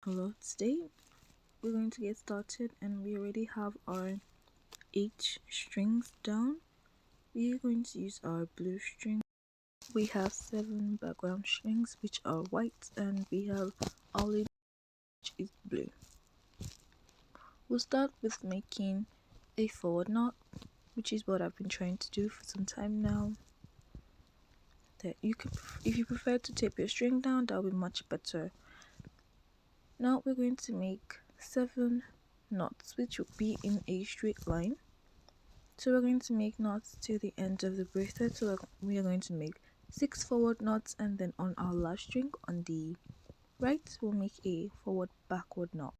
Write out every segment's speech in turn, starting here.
Hello, today we're going to get started and we already have our 8 strings down. We are going to use our blue string. We have 7 background strings which are white and we have olive which is blue. We'll start with making a forward knot, which is what I've been trying to do for some time now. That you can, if you prefer to tape your string down, that will be much better. Now we're going to make 7 knots which will be in a straight line. So we're going to make knots to the end of the bracelet. So we are going to make 6 forward knots, and then on our last string on the right we'll make a forward backward knot.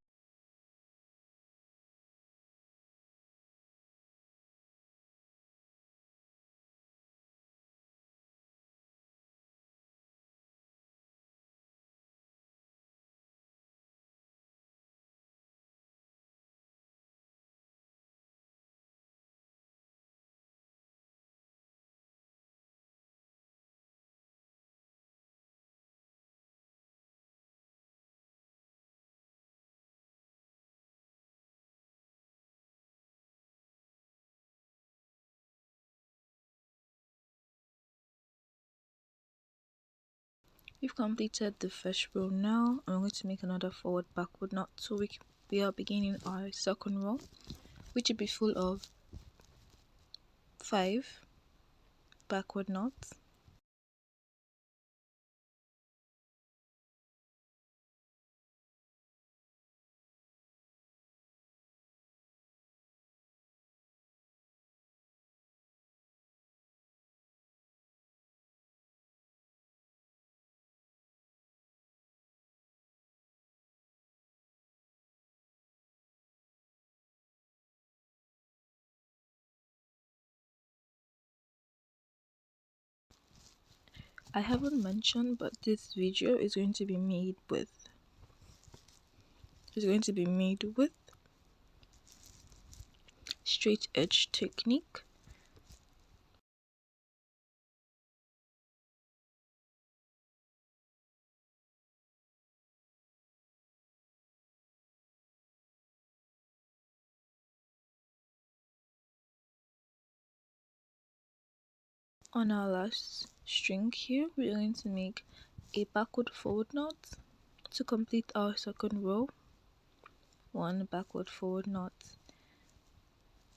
We've completed the first row now, and we're going to make another forward backward knot. So we are beginning our second row, which will be full of 5 backward knots. I haven't mentioned, but this video is going to be made with straight edge technique. On our last string here, we're going to make a backward forward knot to complete our second row. 1 backward forward knot,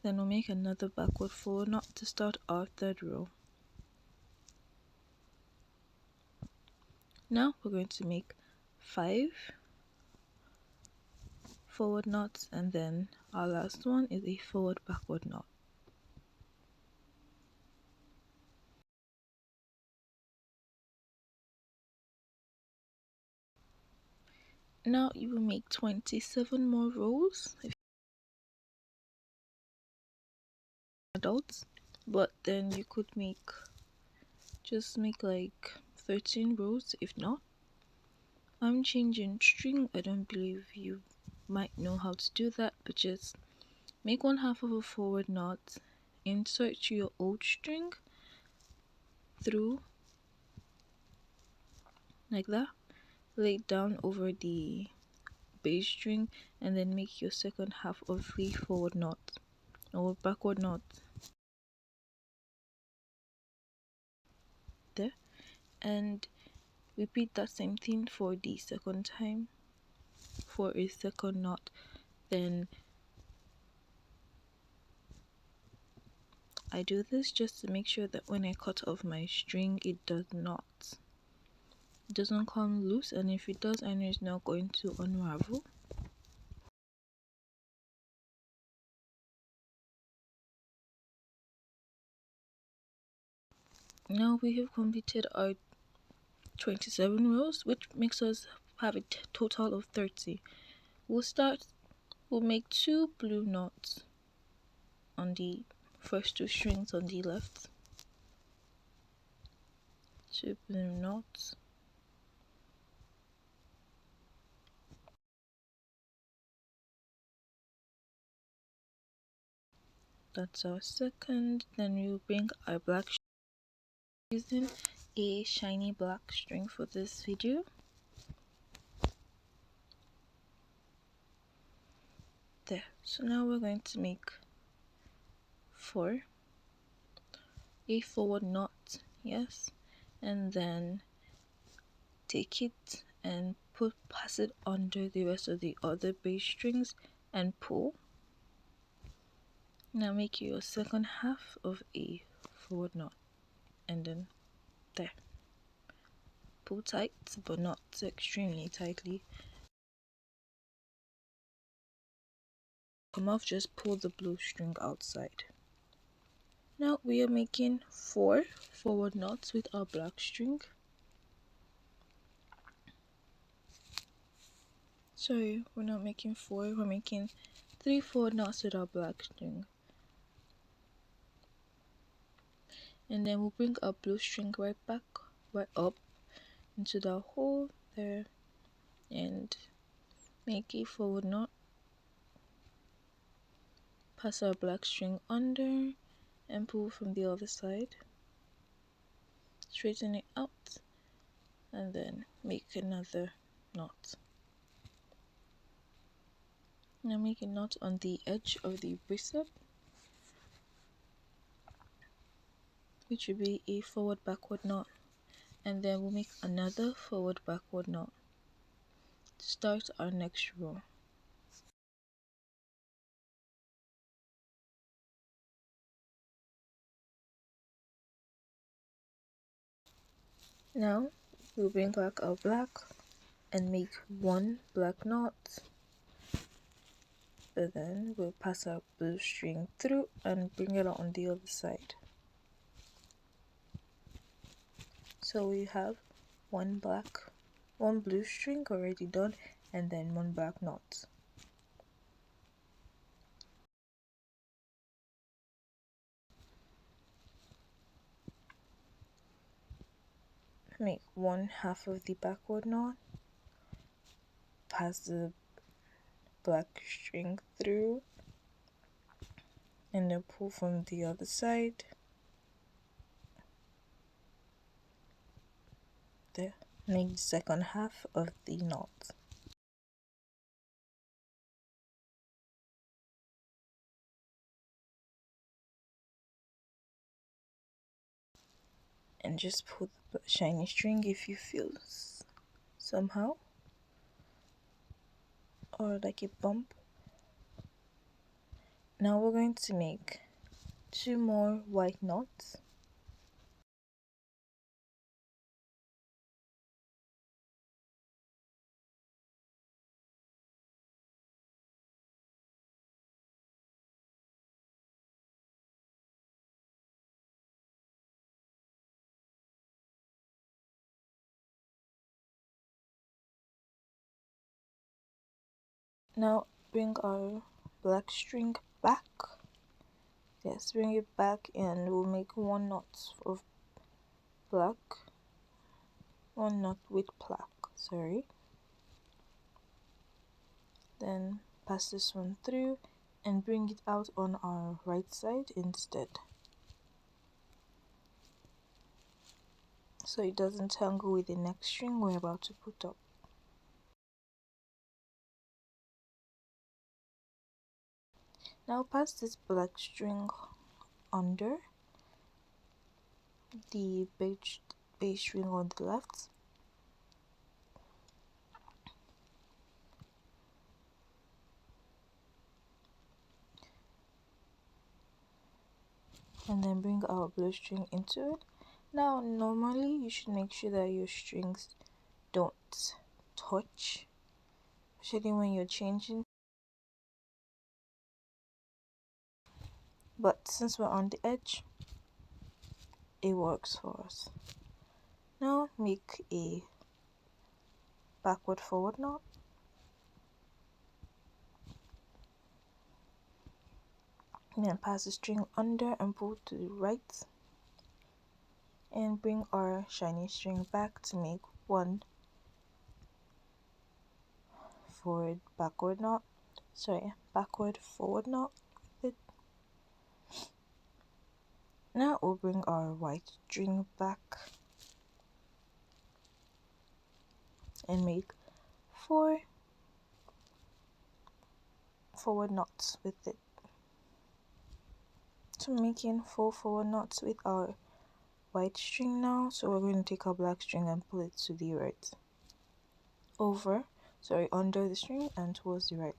then we'll make another backward forward knot to start our third row. Now we're going to make 5 forward knots, and then our last one is a forward backward knot. Now you will make 27 more rows if you're adults, but then you could just make like 13 rows if not. I'm changing string. I don't believe you might know how to do that, but just make 1/2 of a forward knot, insert your old string through like that, lay it down over the base string, and then make your second half of the forward knot or backward knot there, and repeat that same thing for the second time for a second knot. Then I do this just to make sure that when I cut off my string it doesn't come loose, and if it does, I know it's not going to unravel. Now we have completed our 27 rows, which makes us have a total of 30. We'll make 2 blue knots on the first 2 strings on the left, 2 blue knots, that's our second. Then we'll bring our black using a shiny black string for this video. There. So now we're going to make 4, a forward knot, yes, and then take it and pass it under the rest of the other base strings and pull. Now make your second half of a forward knot, and then there. Pull tight, but not extremely tightly. Come off, just pull the blue string outside. Now we are making 4 forward knots with our black string. Sorry, we're not making 4, we're making 3 forward knots with our black string. And then we'll bring our blue string right back, right up into the hole there and make a forward knot. Pass our black string under and pull from the other side. Straighten it out and then make another knot. Now make a knot on the edge of the bracelet, which will be a forward backward knot, and then we'll make another forward backward knot to start our next row. Now we'll bring back our black and make 1 black knot, but then we'll pass our blue string through and bring it on the other side. So we have 1 blue string already done, and then 1 black knot. Make 1 half of the backward knot, pass the black string through, and then pull from the other side. There. Make the second half of the knot. And just pull the shiny string if you feel somehow or like a bump. Now we're going to make 2 more white knots. Now bring our black string back. Yes, bring it back and we'll make 1 knot of black, 1 knot with black, sorry. Then pass this one through and bring it out on our right side instead, so it doesn't tangle with the next string we're about to put up. Now pass this black string under the beige string on the left, and then bring our blue string into it. Now normally you should make sure that your strings don't touch, especially when you're changing, but since we're on the edge, it works for us. Now make a backward forward knot, and then pass the string under and pull to the right, and bring our shiny string back to make 1 backward forward knot with it. Now we'll bring our white string back and make 4 forward knots with it. So making 4 forward knots with our white string now. So we're going to take our black string and pull it to the right, under the string and towards the right.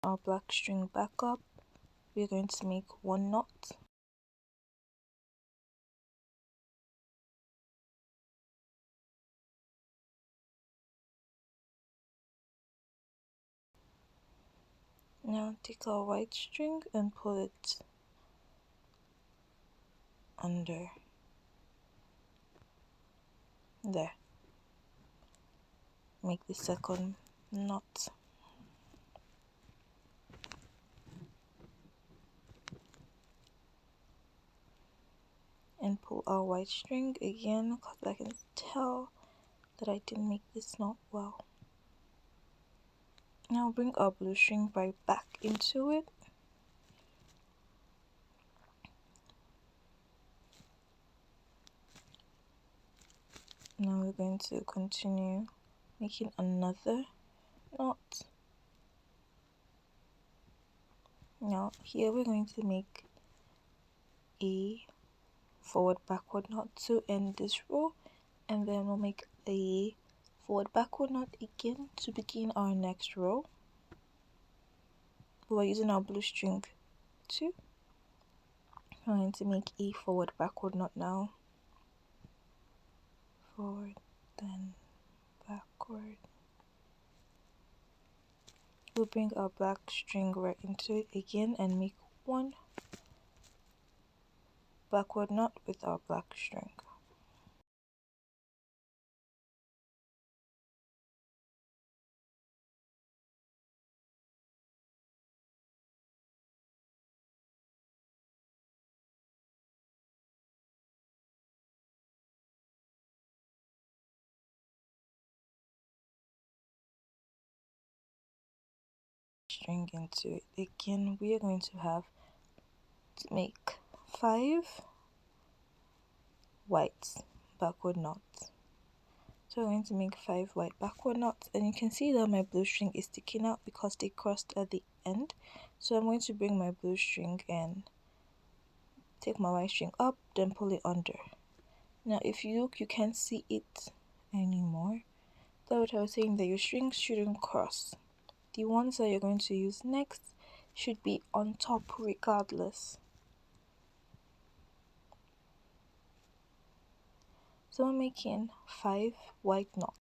Our black string back up, we're going to make 1 knot. Now take our white string and pull it under there. Make the second knot. And pull our white string again, because I can tell that I didn't make this knot well. Now bring our blue string right back into it. Now we're going to continue making another knot. Now here we're going to make a forward backward knot to end this row, and then we'll make a forward backward knot again to begin our next row. We're using our blue string too. I'm going to make a forward backward knot now. Forward, then backward. We'll bring our black string right into it again and make 1 backward knot with our black string. String into it again. We are going to have to make 5 white backward knots. So we're going to make 5 white backward knots, and you can see that my blue string is sticking out because they crossed at the end. So I'm going to bring my blue string and take my white string up, then pull it under. Now if you look, you can't see it anymore. That's what I was saying, that your strings shouldn't cross. The ones that you're going to use next should be on top regardless. So I'm making 5 white knots.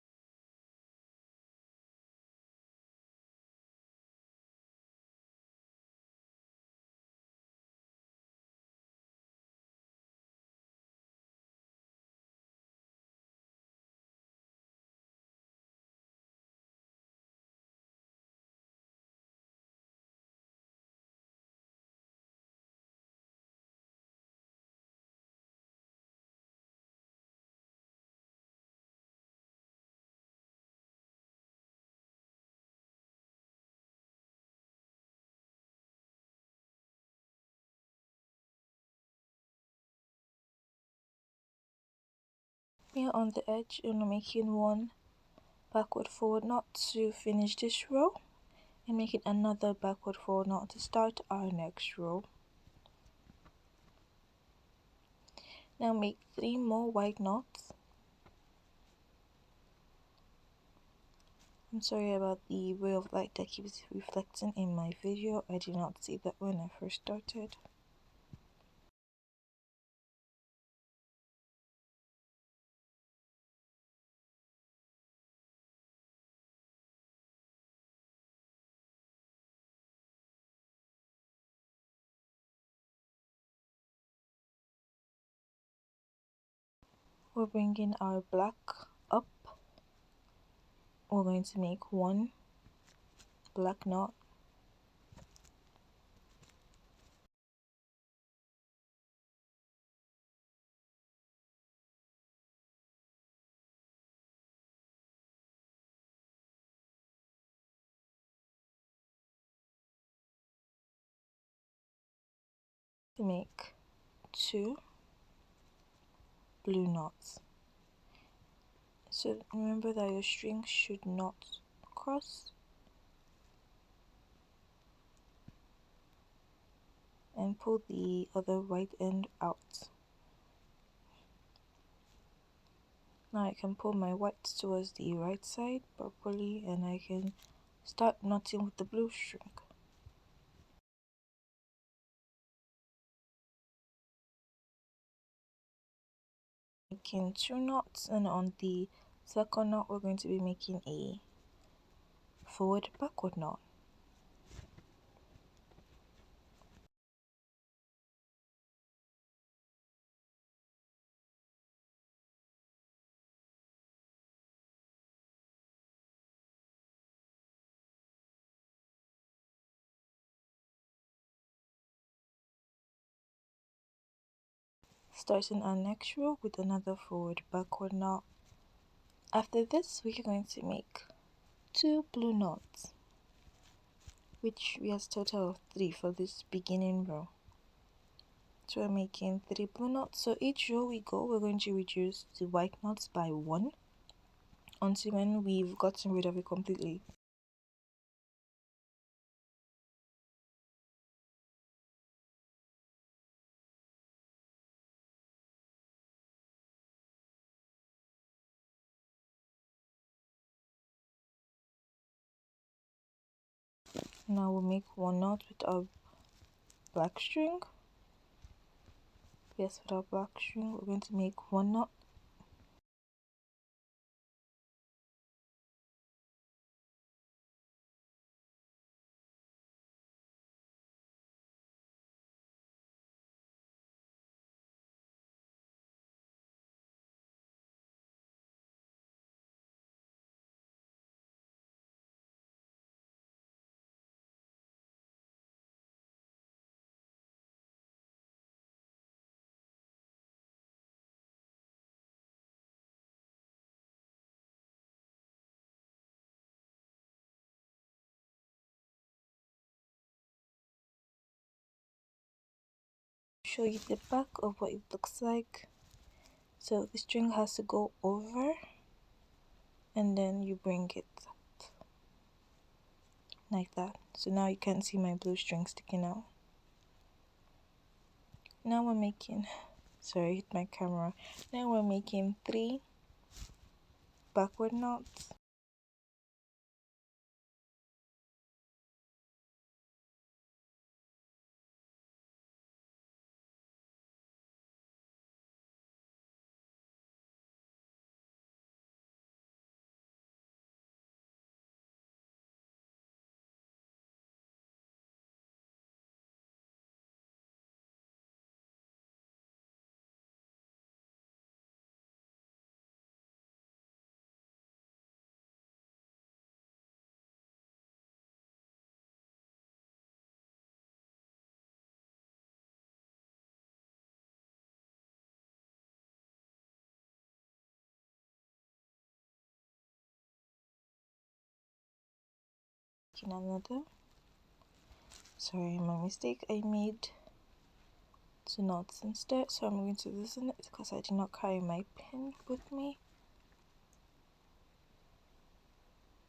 Here on the edge, I'm making 1 backward forward knot to finish this row, and making another backward forward knot to start our next row. Now make 3 more white knots. I'm sorry about the ray of light that keeps reflecting in my video. I did not see that when I first started. we're bringing our black up. We're going to make one black knot, to make two blue knots. So remember that your string should not cross, and pull the other right end out. Now I can pull my white towards the right side properly, and I can start knotting with the blue string. Making two knots, and on the second knot we're going to be making a forward backward knot. Starting our next row with another forward backward knot. After this we're going to make two blue knots, which we have a total of 3 for this beginning row. So we're making 3 blue knots. So each row we go, we're going to reduce the white knots by 1 until when we've gotten rid of it completely. Now we'll make one knot with our black string. Yes, with our black string we're going to make one knot. Show you the back of what it looks like. So the string has to go over, and then you bring it like that. So now you can see my blue string sticking out. Now we're making, sorry, I hit my camera. Now we're making 3 backward knots. Another, sorry, my mistake, I made 2 knots instead, so I'm going to loosen it because I did not carry my pen with me.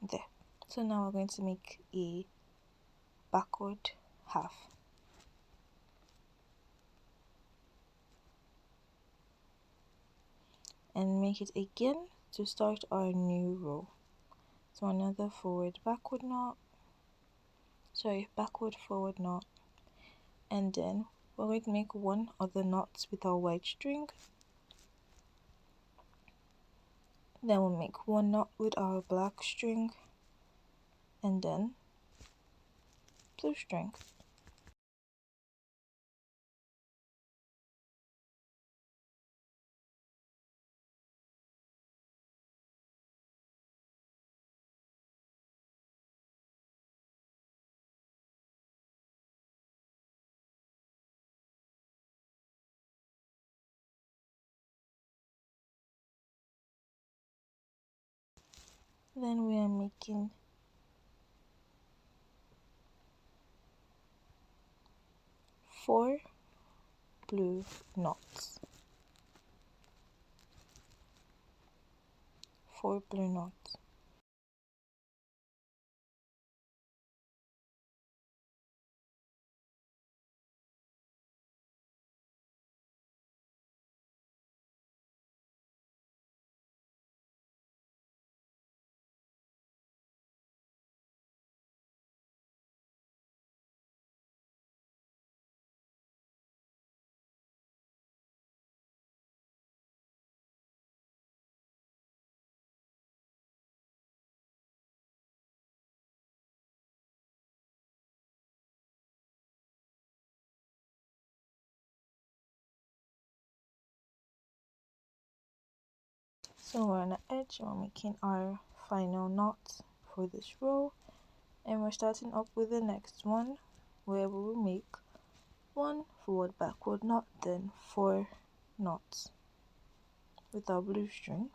There. So now we're going to make a backward half. And make it again to start our new row. So another forward backward knot, sorry, backward forward knot, and then we're going to make one other knot with our white string. Then we'll make one knot with our black string, and then blue string. Then we are making 4 blue knots. 4 blue knots. So we're on the edge, we're making our final knot for this row, and we're starting up with the next one where we will make 1 forward backward knot, then 4 knots with our blue string.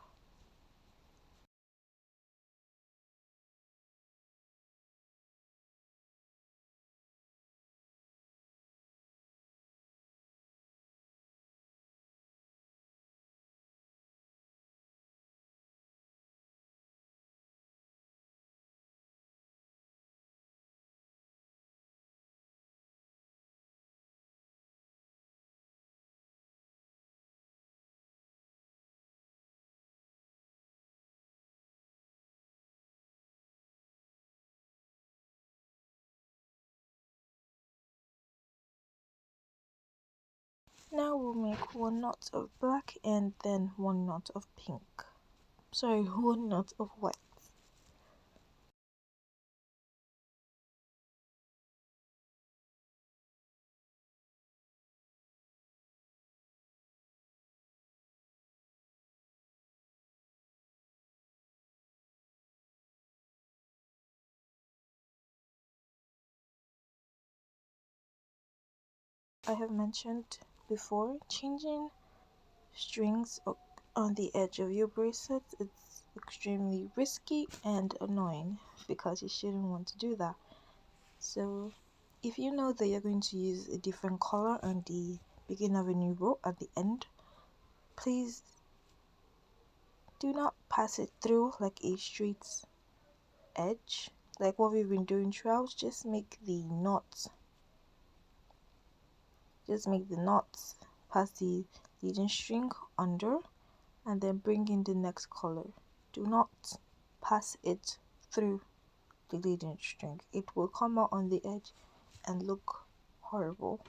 Now we'll make 1 knot of black and then 1 knot of pink. Sorry, 1 knot of white. I have mentioned before, changing strings on the edge of your bracelet, it's extremely risky and annoying because you shouldn't want to do that. So if you know that you're going to use a different color on the beginning of a new row at the end, please do not pass it through like a straight edge like what we've been doing throughout. Just make the knots pass the leading string under and then bring in the next color. Do not pass it through the leading string. It will come out on the edge and look horrible.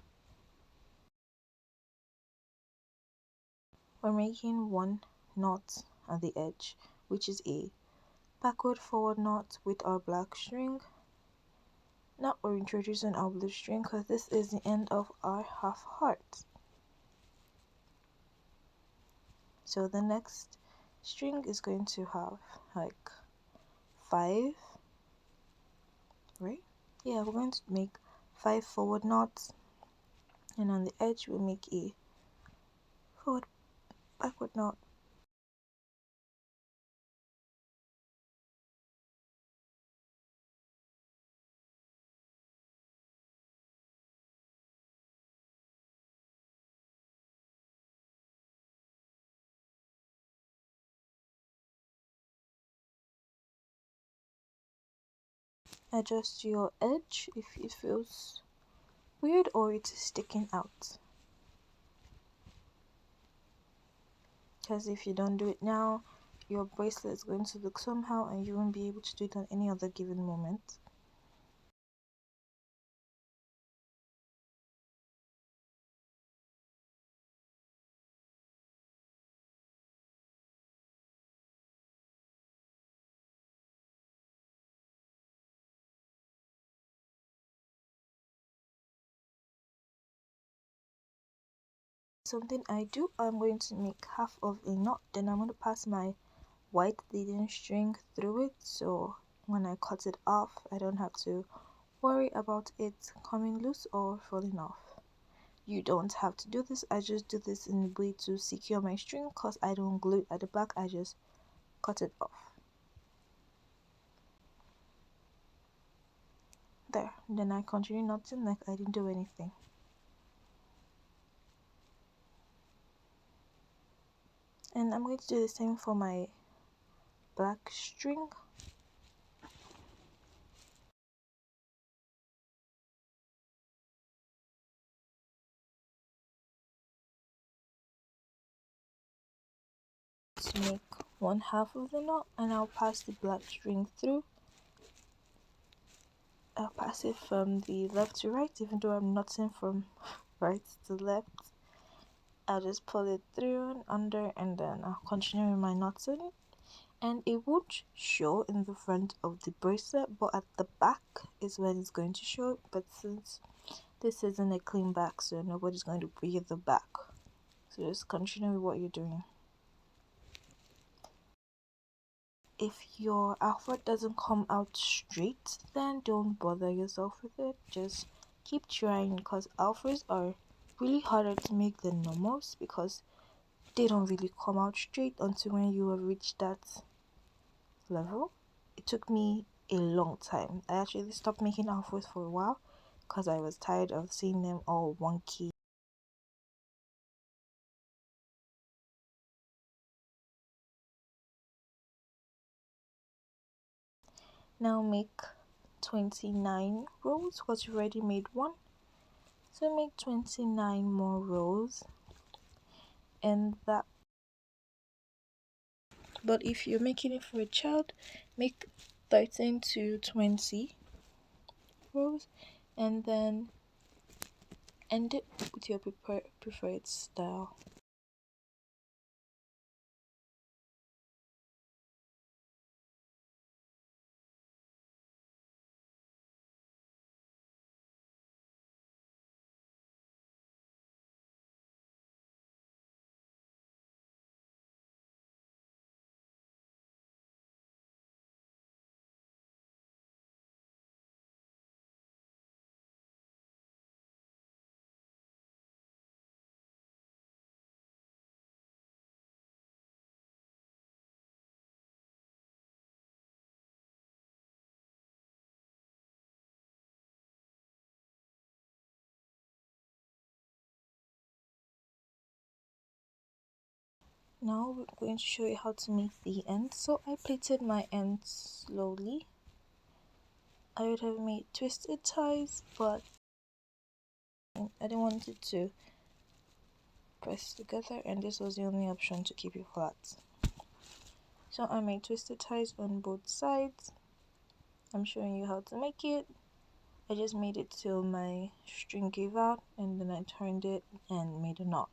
We're making 1 knot on the edge, which is a backward forward knot with our black string. Now we're introducing our blue string because this is the end of our half heart. So the next string is going to have like 5, right? Yeah, we're going to make 5 forward knots, and on the edge we'll make a forward backward knot. Adjust your edge if it feels weird or it's sticking out, because if you don't do it now, your bracelet is going to look somehow and you won't be able to do it on any other given moment. Something I do, I'm going to make half of a knot, then I'm going to pass my white leading string through it, so when I cut it off I don't have to worry about it coming loose or falling off. You don't have to do this, I just do this in a way to secure my string because I don't glue it at the back, I just cut it off. there. Then I continue knotting like I didn't do anything. And I'm going to do the same for my black string. To make one half of the knot, and I'll pass the black string through. I'll pass it from the left to right, even though I'm knotting from right to left. I'll just pull it through and under, and then I'll continue with my knotting. And it won't show in the front of the bracelet, but at the back is when it's going to show. But since this isn't a clean back, so nobody's going to read the back, so just continue with what you're doing. If your outfit doesn't come out straight, then don't bother yourself with it. Just keep trying, because outfits are really harder to make than normals, because they don't really come out straight until when you have reached that level. It took me a long time. I actually stopped making outfits for a while because I was tired of seeing them all wonky. Now make 29 rows because you already made one. So make 29 more rows, and that. But if you're making it for a child, make 13 to 20 rows, and then end it with your preferred style. Now we're going to show you how to make the ends. So I plaited my ends slowly. I would have made twisted ties, but I didn't want it to press together, and this was the only option to keep it flat. So I made twisted ties on both sides. I'm showing you how to make it. I just made it till my string gave out, and then I turned it and made a knot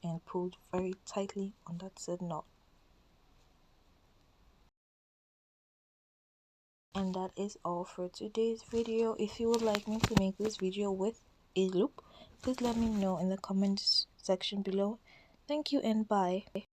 and pulled very tightly on that said knot. And that is all for today's video. If you would like me to make this video with a loop, please let me know in the comments section below. Thank you and bye.